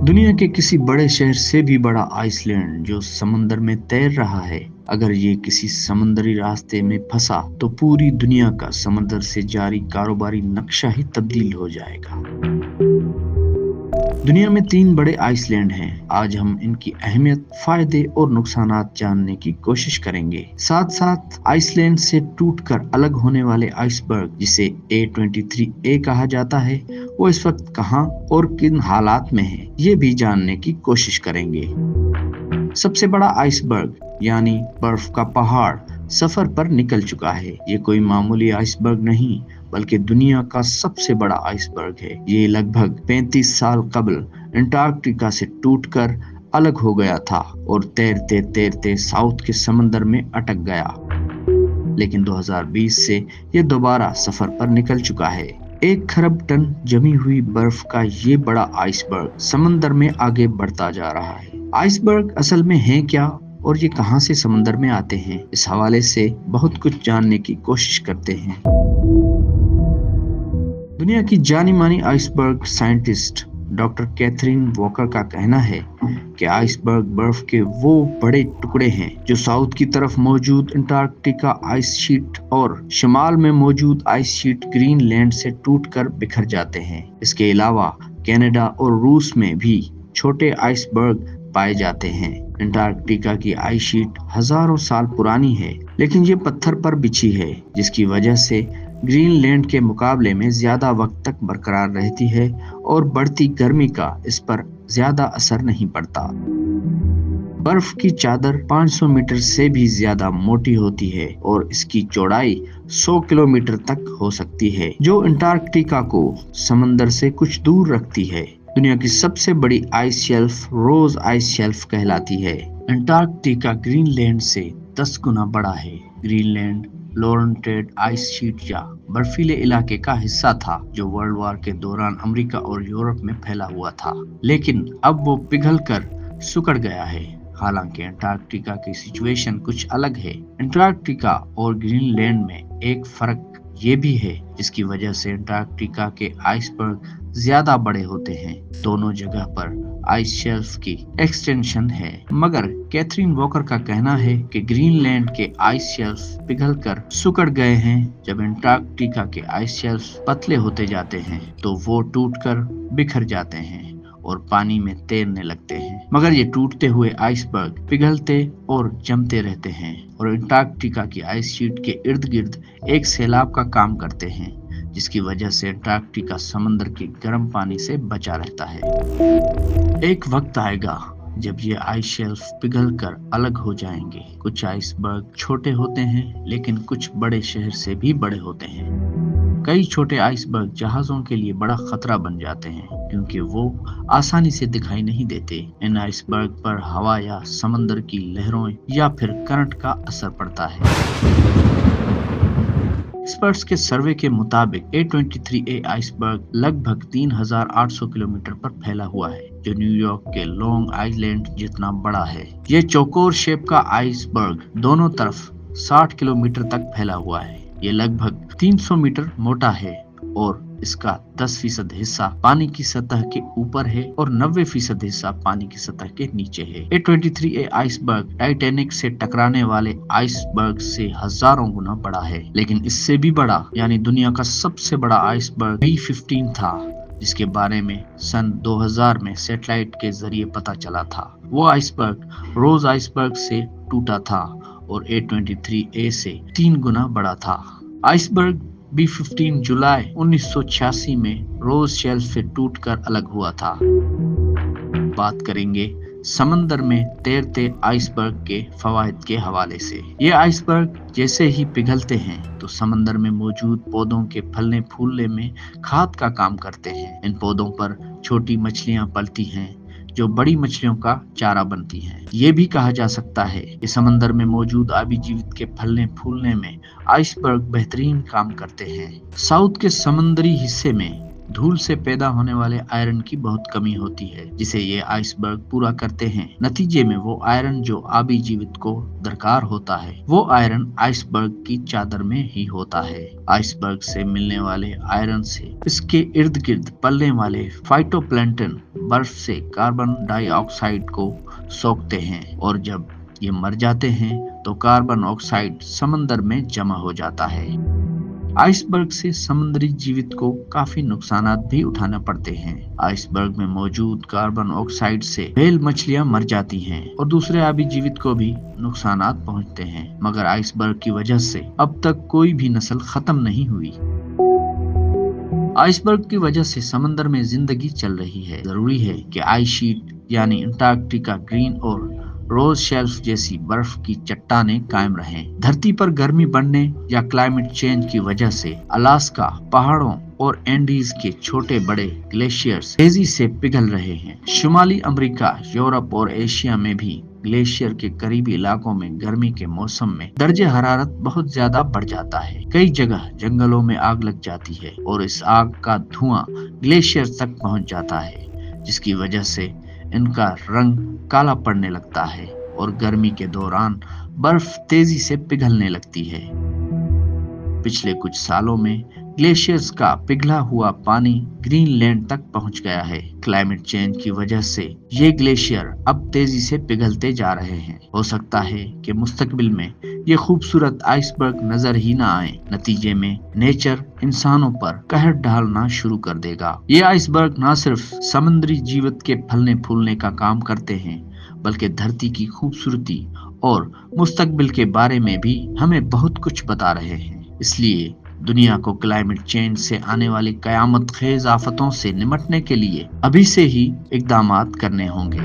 दुनिया के किसी बड़े शहर से भी बड़ा आइसलैंड जो समंदर में तैर रहा है। अगर ये किसी समुद्री रास्ते में फंसा तो पूरी दुनिया का समंदर से जारी कारोबारी नक्शा ही तब्दील हो जाएगा। दुनिया में 3 बड़े आइसलैंड हैं। आज हम इनकी अहमियत, फायदे और नुकसानात जानने की कोशिश करेंगे। साथ साथ आइसलैंड से टूटकर अलग होने वाले आइसबर्ग, जिसे A23A कहा जाता है, वो इस वक्त कहां और किन हालात में है, ये भी जानने की कोशिश करेंगे। सबसे बड़ा आइसबर्ग यानी बर्फ का पहाड़ सफर पर निकल चुका है। ये कोई मामूली आइसबर्ग नहीं, बल्कि दुनिया का सबसे बड़ा आइसबर्ग है। ये लगभग 35 साल कबल अंटार्कटिका से टूटकर अलग हो गया था और तैरते तैरते साउथ के समंदर में अटक गया। लेकिन 2020 से ये दोबारा सफर पर निकल चुका है। 1 खरब टन जमी हुई बर्फ का ये बड़ा आइसबर्ग समंदर में आगे बढ़ता जा रहा है। आइसबर्ग असल में है क्या और ये कहां से समंदर में आते हैं, इस हवाले से बहुत कुछ जानने की कोशिश करते हैं। दुनिया की जानी मानी iceberg scientist doctor Catherine Walker का कहना है कि आइसबर्ग बर्फ के वो बड़े टुकड़े हैं जो साउथ की तरफ मौजूद अंटार्कटिका आइस शीट और शिमाल में मौजूद आइस शीट ग्रीनलैंड से टूटकर बिखर जाते हैं। इसके अलावा कनाडा और रूस में भी छोटे आइसबर्ग पाए जाते हैं। अंटार्कटिका की आइस शीट हजारों साल पुरानी है, लेकिन ये पत्थर पर बिछी है, जिसकी वजह से ग्रीनलैंड के मुकाबले में ज्यादा वक्त तक बरकरार रहती है और बढ़ती गर्मी का इस पर ज्यादा असर नहीं पड़ता। बर्फ की चादर 500 मीटर से भी ज्यादा मोटी होती है और इसकी चौड़ाई 100 किलोमीटर तक हो सकती है, जो अंटार्कटिका को समंदर से कुछ दूर रखती है। दुनिया की सबसे बड़ी आइस शेल्फ रोज आइस शेल्फ कहलाती है। अंटार्कटिका ग्रीनलैंड से 10 गुना बड़ा है। ग्रीनलैंड लॉरेंटेड आइस शीट या बर्फीले इलाके का हिस्सा था, जो वर्ल्ड वॉर के दौरान अमेरिका और यूरोप में फैला हुआ था, लेकिन अब वो पिघलकर सिकुड़ गया है। हालांकि अंटार्कटिका की सिचुएशन कुछ अलग है। अंटार्कटिका और ग्रीनलैंड में एक फर्क ये भी है, जिसकी वजह से अंटार्कटिका के आइसबर्ग ज्यादा बड़े होते हैं। दोनों जगह पर आइस शेल्फ की एक्सटेंशन है, मगर कैथरीन वॉकर का कहना है कि ग्रीनलैंड के आइस शेल्फ पिघलकर सिकुड़ गए हैं। जब अंटार्कटिका के आइस शेल्फ पतले होते जाते हैं तो वो टूटकर बिखर जाते हैं और पानी में तैरने लगते हैं, मगर ये टूटते हुए आइसबर्ग पिघलते और जमते रहते हैं और अंटार्कटिका की आइस शीट के इर्द गिर्द एक सैलाब का काम करते हैं, जिसकी वजह से अंटार्कटिका समंदर के गर्म पानी से बचा रहता है। एक वक्त आएगा जब ये आइस शेल्फ पिघलकर अलग हो जाएंगे। कुछ आइसबर्ग छोटे होते हैं, लेकिन कुछ बड़े शहर से भी बड़े होते हैं। कई छोटे आइसबर्ग जहाजों के लिए बड़ा खतरा बन जाते हैं, क्योंकि वो आसानी से दिखाई नहीं देते। इन आइसबर्ग पर हवा या समंदर की लहरों या फिर करंट का असर पड़ता है। एक्सपर्ट्स के सर्वे के मुताबिक A23A आइसबर्ग लगभग 3800 किलोमीटर पर फैला हुआ है, जो न्यूयॉर्क के लॉन्ग आइलैंड जितना बड़ा है। ये चौकोर शेप का आइसबर्ग दोनों तरफ 60 किलोमीटर तक फैला हुआ है। ये लगभग 300 मीटर मोटा है और इसका 10% हिस्सा पानी की सतह के ऊपर है और 90% हिस्सा पानी की सतह के नीचे है। A23A आइसबर्ग टाइटैनिक से टकराने वाले आइसबर्ग से हजारों गुना बड़ा है, लेकिन इससे भी बड़ा यानी दुनिया का सबसे बड़ा आइसबर्ग B15 था, जिसके बारे में सन 2000 में सैटेलाइट के जरिए पता चला था। वो आइसबर्ग रोज आइसबर्ग से टूटा था और A23A से 3 गुना बड़ा था। आइसबर्ग B15 जुलाई 1986 में रोज शेल्फ से टूटकर अलग हुआ था। बात करेंगे समंदर में तैरते आइसबर्ग के फवायद के हवाले से। ये आइसबर्ग जैसे ही पिघलते हैं तो समंदर में मौजूद पौधों के फलने फूलने में खाद का काम करते हैं। इन पौधों पर छोटी मछलियां पलती हैं, जो बड़ी मछलियों का चारा बनती हैं। ये भी कहा जा सकता है कि समंदर में मौजूद आबी जीवित के फलने फूलने में आइसबर्ग बेहतरीन काम करते हैं। साउथ के समंदरी हिस्से में धूल से पैदा होने वाले आयरन की बहुत कमी होती है जिसे ये आइसबर्ग पूरा करते हैं। नतीजे में वो आयरन जो आबी जीवित को दरकार होता है वो आयरन आइसबर्ग की चादर में ही होता है। आइसबर्ग से मिलने वाले आयरन से इसके इर्द गिर्द पलने वाले फाइटोप्लैंटन बर्फ से कार्बन डाइऑक्साइड को सोखते हैं और जब ये मर जाते हैं तो कार्बन ऑक्साइड समंदर में जमा हो जाता है। आइसबर्ग से समुद्री जीवित को काफी नुकसानात भी उठाना पड़ते हैं। आइसबर्ग में मौजूद कार्बन ऑक्साइड से व्हेल मछलियां मर जाती हैं और दूसरे आबी जीवित को भी नुकसानात पहुंचते हैं, मगर आइसबर्ग की वजह से अब तक कोई भी नस्ल खत्म नहीं हुई। आइसबर्ग की वजह से समंदर में जिंदगी चल रही है। जरूरी है कि आइस शीट यानी अंटार्कटिका ग्रीन और रोज शेल्फ जैसी बर्फ की चट्टानें कायम रहें। धरती पर गर्मी बढ़ने या क्लाइमेट चेंज की वजह से अलास्का पहाड़ों और एंडीज के छोटे बड़े ग्लेशियर्स तेजी से पिघल रहे हैं। शुमाली अमेरिका, यूरोप और एशिया में भी ग्लेशियर के करीबी इलाकों में गर्मी के मौसम में दर्जे हरारत बहुत ज्यादा बढ़ जाता है। कई जगह जंगलों में आग लग जाती है और इस आग का धुआं ग्लेशियर तक पहुंच जाता है, जिसकी वजह से इनका रंग काला पड़ने लगता है और गर्मी के दौरान बर्फ तेजी से पिघलने लगती है। पिछले कुछ सालों में ग्लेशियर्स का पिघला हुआ पानी ग्रीनलैंड तक पहुंच गया है। क्लाइमेट चेंज की वजह से ये ग्लेशियर अब तेजी से पिघलते जा रहे हैं। हो सकता है कि मुस्तकबिल में ये खूबसूरत आइसबर्ग नजर ही ना आए। नतीजे में नेचर इंसानों पर कहर ढालना शुरू कर देगा। ये आइसबर्ग न सिर्फ समुद्री जीवित के फलने फूलने का काम करते हैं, बल्कि धरती की खूबसूरती और मुस्तकबिल के बारे में भी हमें बहुत कुछ बता रहे हैं। इसलिए दुनिया को क्लाइमेट चेंज से आने वाली कयामत खेज आफतों से निपटने के लिए अभी से ही इकदामात करने होंगे।